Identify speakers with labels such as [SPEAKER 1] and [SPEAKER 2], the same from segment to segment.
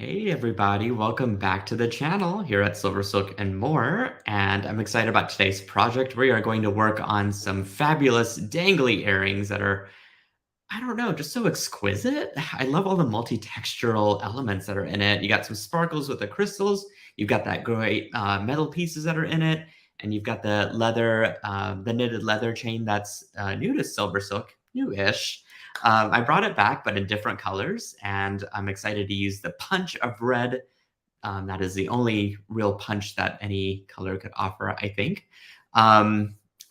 [SPEAKER 1] Hey everybody, welcome back to the channel here at SilverSilk and more. And I'm excited about today's project. We are going to work on some fabulous dangly earrings that are, I don't know, just so exquisite. I love all the multi-textural elements that are in it. You got some sparkles with the crystals. You've got that great metal pieces that are in it. And you've got the leather, the knitted leather chain that's new to SilverSilk, new-ish. I brought it back, but in different colors, and I'm excited to use the punch of red. That is the only real punch that any color could offer, I think. I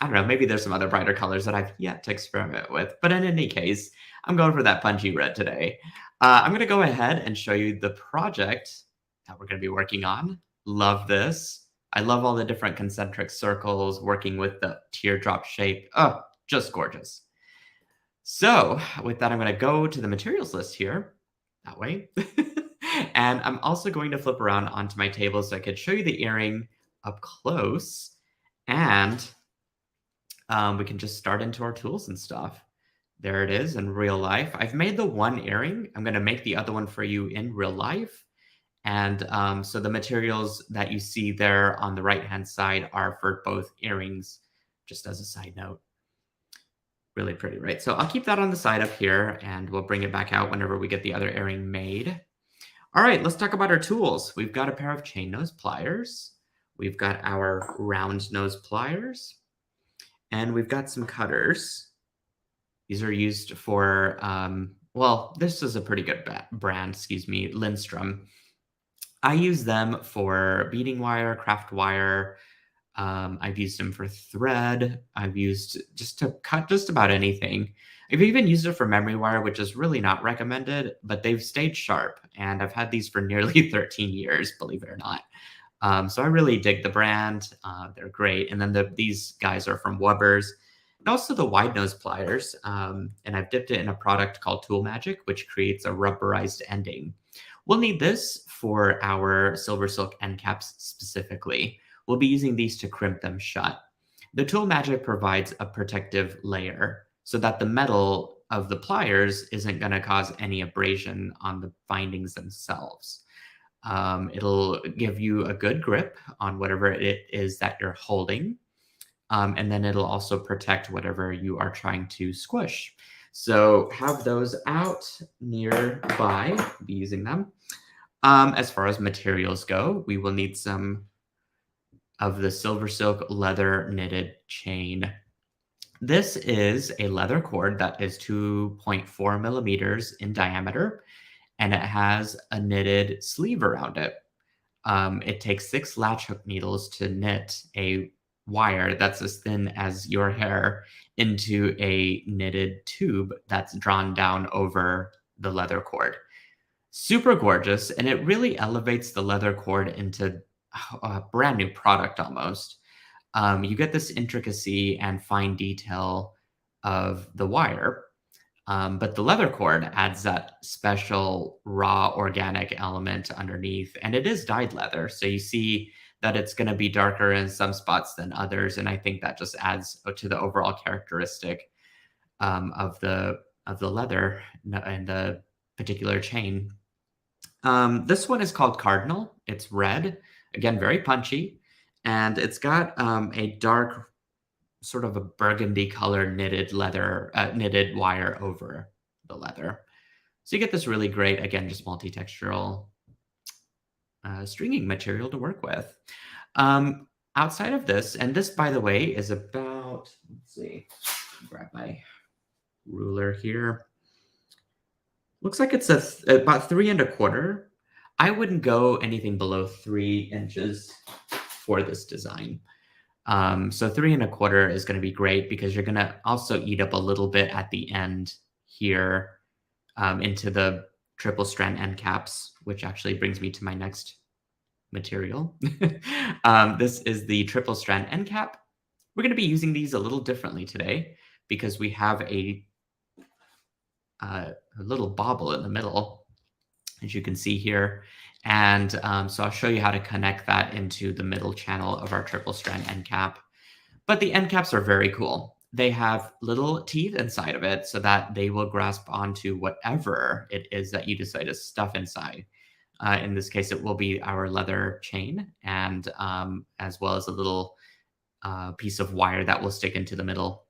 [SPEAKER 1] don't know, maybe there's some other brighter colors that I've yet to experiment with, but in any case, I'm going for that punchy red today. I'm going to go ahead and show you the project that we're going to be working on. Love this. I love all the different concentric circles, working with the teardrop shape. Oh, just gorgeous. So with that, I'm going to go to the materials list here, that way. And I'm also going to flip around onto my table so I could show you the earring up close. And we can just start into our tools and stuff. There it is in real life. I've made the one earring. I'm going to make the other one for you in real life. And so the materials that you see there on the right-hand side are for both earrings, just as a side note. Really pretty, right? So I'll keep that on the side up here, and we'll bring it back out whenever we get the other earring made. All right, let's talk about our tools. We've got a pair of chain nose pliers. We've got our round nose pliers. And we've got some cutters. These are used for, well, this is a pretty good brand, excuse me, Lindstrom. I use them for beading wire, craft wire. I've used them for thread. I've used just to cut just about anything. I've even used it for memory wire, which is really not recommended, but they've stayed sharp. And I've had these for nearly 13 years, believe it or not. So I really dig the brand. They're great. And then these guys are from Weber's. And also the wide nose pliers. And I've dipped it in a product called Tool Magic, which creates a rubberized ending. We'll need this for our SilverSilk end caps specifically. We'll be using these to crimp them shut. The Tool Magic provides a protective layer so that the metal of the pliers isn't going to cause any abrasion on the bindings themselves. It'll give you a good grip on whatever it is that you're holding. And then it'll also protect whatever you are trying to squish. So have those out nearby, be using them. As far as materials go, we will need some of the SilverSilk leather knitted chain. This is a leather cord that is 2.4 millimeters in diameter, and it has a knitted sleeve around it. It takes 6 latch hook needles to knit a wire that's as thin as your hair into a knitted tube that's drawn down over the leather cord. Super gorgeous, and it really elevates the leather cord into a brand new product almost. You get this intricacy and fine detail of the wire, but the leather cord adds that special raw organic element underneath, and it is dyed leather. So you see that it's going to be darker in some spots than others, and I think that just adds to the overall characteristic of the leather and the particular chain. This one is called Cardinal. It's red, again, very punchy, and it's got a dark, sort of a burgundy color knitted wire over the leather. So you get this really great, again, just multi-textural stringing material to work with. Outside of this, and this, by the way, is about, let's see, grab my ruler here. Looks like it's about 3 1/4. I wouldn't go anything below 3 inches for this design. So 3 1/4 is going to be great because you're going to also eat up a little bit at the end here into the triple strand end caps, which actually brings me to my next material. This is the triple strand end cap. We're going to be using these a little differently today because we have a little bobble in the middle, as you can see here. And so I'll show you how to connect that into the middle channel of our triple strand end cap. But the end caps are very cool. They have little teeth inside of it so that they will grasp onto whatever it is that you decide to stuff inside. In this case, it will be our leather chain, and as well as a little piece of wire that will stick into the middle.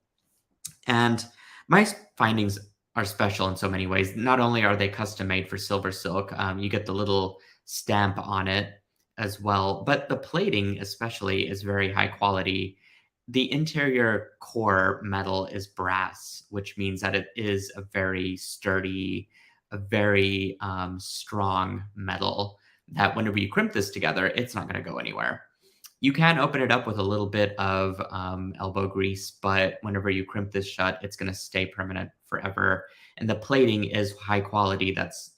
[SPEAKER 1] And my findings are special in so many ways. Not only are they custom made for silver silk, you get the little stamp on it as well, but the plating, especially, is very high quality. The interior core metal is brass, which means that it is a very sturdy, a very strong metal that whenever you crimp this together, it's not going to go anywhere. You can open it up with a little bit of elbow grease, but whenever you crimp this shut, it's going to stay permanent forever. And the plating is high quality that's,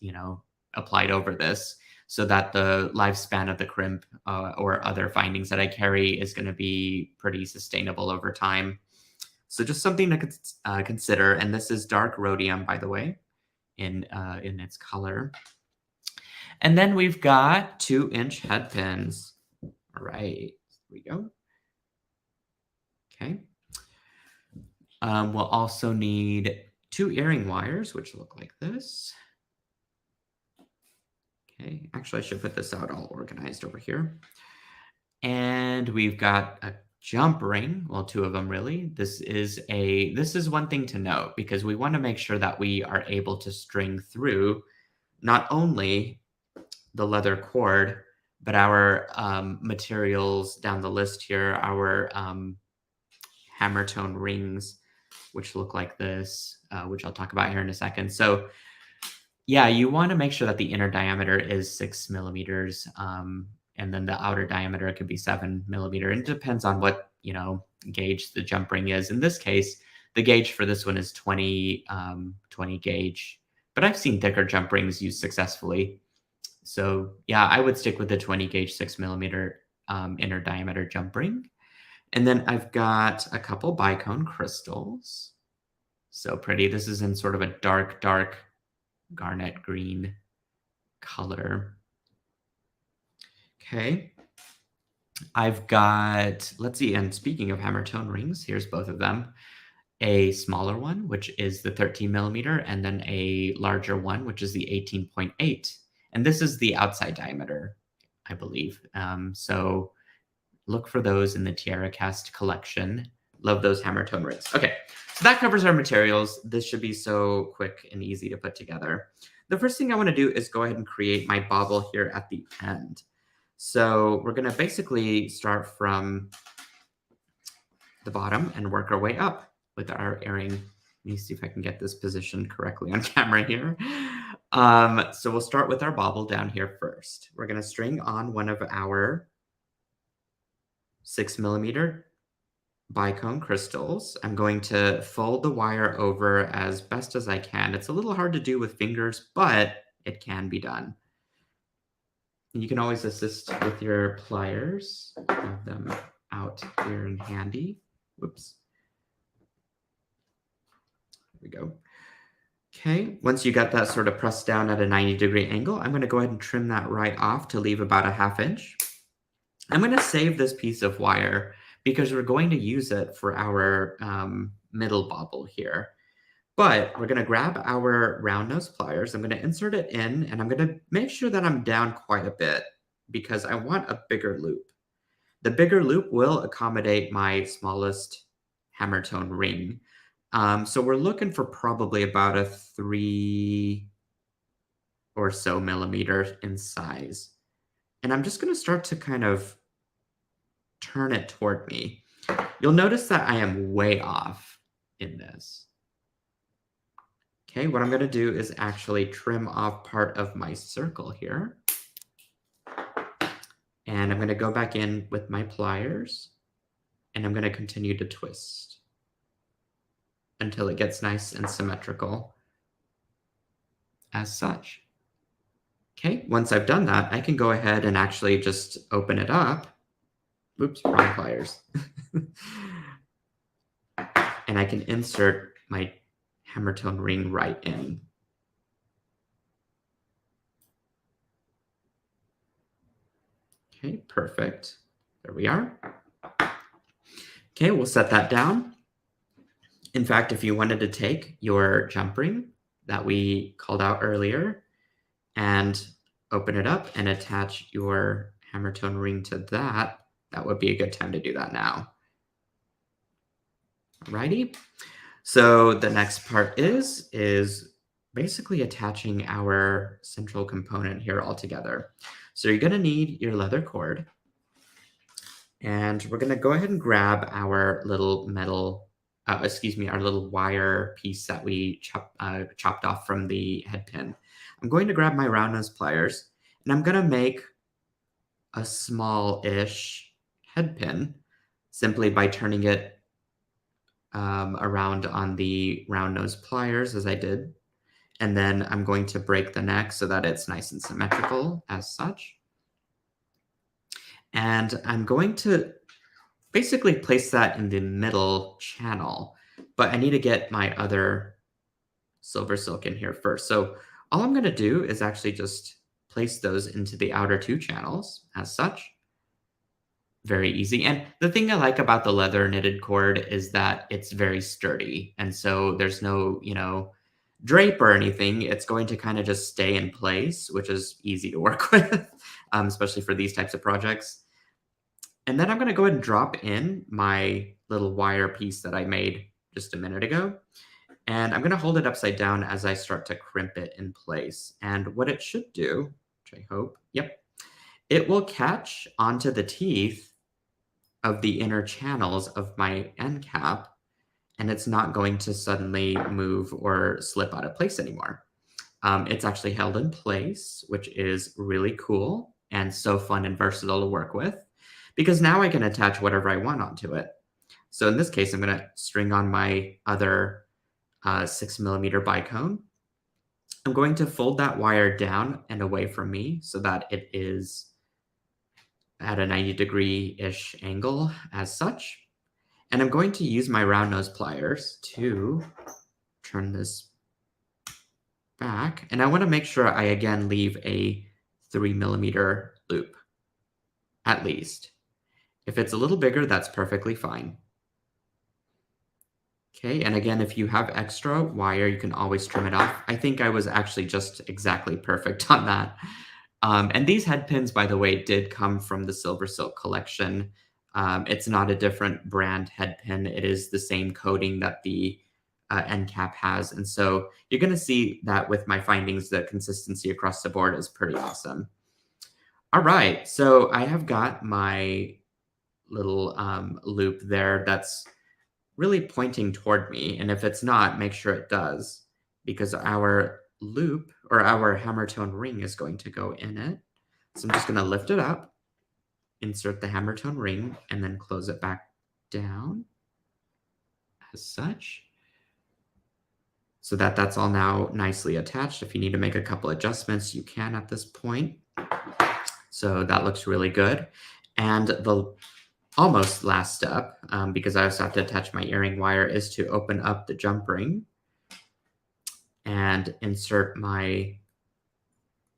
[SPEAKER 1] applied over this so that the lifespan of the crimp or other findings that I carry is going to be pretty sustainable over time. So just something to consider. And this is dark rhodium, by the way, in its color. And then we've got 2-inch head pins. All right, here we go. Okay. We'll also need 2 earring wires, which look like this. Okay, actually, I should put this out all organized over here. And we've got a jump ring. Well, 2 of them really. This is one thing to note because we want to make sure that we are able to string through not only the leather cord, but our materials down the list here, our Hammertone rings, which look like this, which I'll talk about here in a second. So yeah, you want to make sure that the inner diameter is 6 millimeters, and then the outer diameter could be 7 millimeter. And it depends on what, gauge the jump ring is. In this case, the gauge for this one is 20 gauge, but I've seen thicker jump rings used successfully. So yeah, I would stick with the 20 gauge 6 millimeter inner diameter jump ring. And then I've got a couple bicone crystals. So pretty. This is in sort of a dark garnet green color. Okay. I've got, let's see, and speaking of Hammertone rings, here's both of them. A smaller one, which is the 13 millimeter, and then a larger one, which is the 18.8. And this is the outside diameter, I believe. So look for those in the Tierra cast collection. Love those Hammertone rings. Okay, so that covers our materials. This should be so quick and easy to put together. The first thing I want to do is go ahead and create my bauble here at the end. So we're going to basically start from the bottom and work our way up with our earring. Let me see if I can get this positioned correctly on camera here. So we'll start with our bauble down here first. We're going to string on one of our 6 millimeter bicone crystals. I'm going to fold the wire over as best as I can. It's a little hard to do with fingers, but it can be done. And you can always assist with your pliers. Have them out here and handy. Whoops. There we go. Okay, once you got that sort of pressed down at a 90-degree angle, I'm going to go ahead and trim that right off to leave about a 1/2 inch. I'm going to save this piece of wire because we're going to use it for our middle bauble here. But we're going to grab our round nose pliers. I'm going to insert it in, and I'm going to make sure that I'm down quite a bit because I want a bigger loop. The bigger loop will accommodate my smallest Hammertone ring. So we're looking for probably about a 3 or so millimeter in size. And I'm just going to start to kind of turn it toward me. You'll notice that I am way off in this. Okay, what I'm going to do is actually trim off part of my circle here. And I'm going to go back in with my pliers, and I'm going to continue to twist until it gets nice and symmetrical as such. Okay, once I've done that, I can go ahead and actually just open it up. Oops, wrong pliers. And I can insert my Hammertone ring right in. Okay, perfect. There we are. Okay, we'll set that down. In fact, if you wanted to take your jump ring that we called out earlier and open it up and attach your Hammertone ring to that, that would be a good time to do that now. Alrighty. So the next part is basically attaching our central component here all together. So you're going to need your leather cord, and we're going to go ahead and grab our little our little wire piece that we chopped off from the head pin. I'm going to grab my round nose pliers, and I'm going to make a small-ish head pin simply by turning it around on the round nose pliers as I did. And then I'm going to break the neck so that it's nice and symmetrical as such. And I'm going to basically place that in the middle channel, but I need to get my other silver silk in here first. So all I'm going to do is actually just place those into the outer two channels as such. Very easy. And the thing I like about the leather knitted cord is that it's very sturdy. And so there's no, drape or anything. It's going to kind of just stay in place, which is easy to work with, especially for these types of projects. And then I'm going to go ahead and drop in my little wire piece that I made just a minute ago. And I'm going to hold it upside down as I start to crimp it in place. And what it should do, which I hope, it will catch onto the teeth of the inner channels of my end cap, and it's not going to suddenly move or slip out of place anymore. It's actually held in place, which is really cool and so fun and versatile to work with, because now I can attach whatever I want onto it. So in this case, I'm going to string on my other 6mm bicone. I'm going to fold that wire down and away from me so that it is at a 90-degree-ish angle as such. And I'm going to use my round nose pliers to turn this back. And I want to make sure I again leave a 3mm loop, at least. If it's a little bigger, that's perfectly fine. Okay, and again, if you have extra wire, you can always trim it off. I think I was actually just exactly perfect on that. And these head pins, by the way, did come from the SilverSilk collection. It's not a different brand head pin. It is the same coating that the end cap has. And so you're going to see that with my findings, the consistency across the board is pretty awesome. All right, so I have got my little loop there that's really pointing toward me. And if it's not, make sure it does, because our loop or our Hammertone ring is going to go in it. So I'm just going to lift it up, insert the Hammertone ring, and then close it back down as such, so that that's all now nicely attached. If you need to make a couple adjustments, you can at this point. So that looks really good. And the almost last step, because I also have to attach my earring wire, is to open up the jump ring and insert my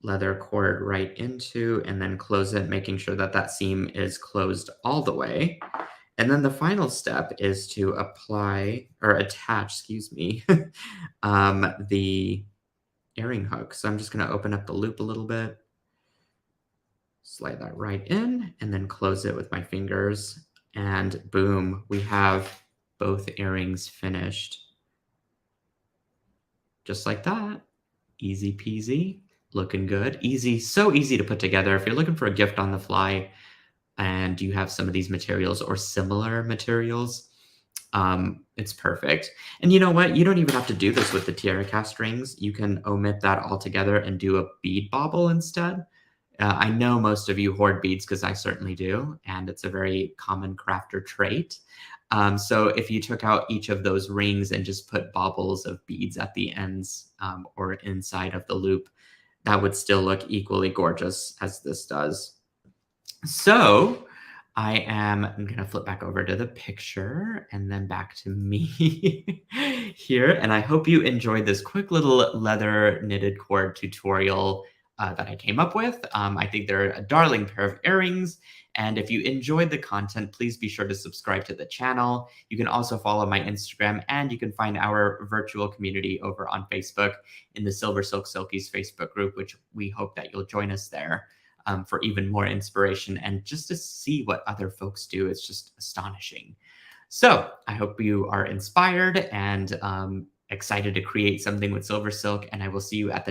[SPEAKER 1] leather cord right into, and then close it, making sure that that seam is closed all the way. And then the final step is to apply or attach, the earring hook. So I'm just going to open up the loop a little bit, slide that right in, and then close it with my fingers. And boom, we have both earrings finished. Just like that. Easy peasy, looking good. Easy, so easy to put together. If you're looking for a gift on the fly and you have some of these materials or similar materials, it's perfect. And you know what? You don't even have to do this with the Tierra cast rings. You can omit that altogether and do a bead bauble instead. I know most of you hoard beads, because I certainly do, and it's a very common crafter trait. So if you took out each of those rings and just put baubles of beads at the ends or inside of the loop, that would still look equally gorgeous as this does. So I'm going to flip back over to the picture and then back to me here. And I hope you enjoyed this quick little leather knitted cord tutorial that I came up with. I think they're a darling pair of earrings. And if you enjoyed the content, please be sure to subscribe to the channel. You can also follow my Instagram, and you can find our virtual community over on Facebook in the Silver Silk Silkies Facebook group, which we hope that you'll join us there for even more inspiration and just to see what other folks do. It's just astonishing. So I hope you are inspired and excited to create something with Silver Silk, and I will see you at the next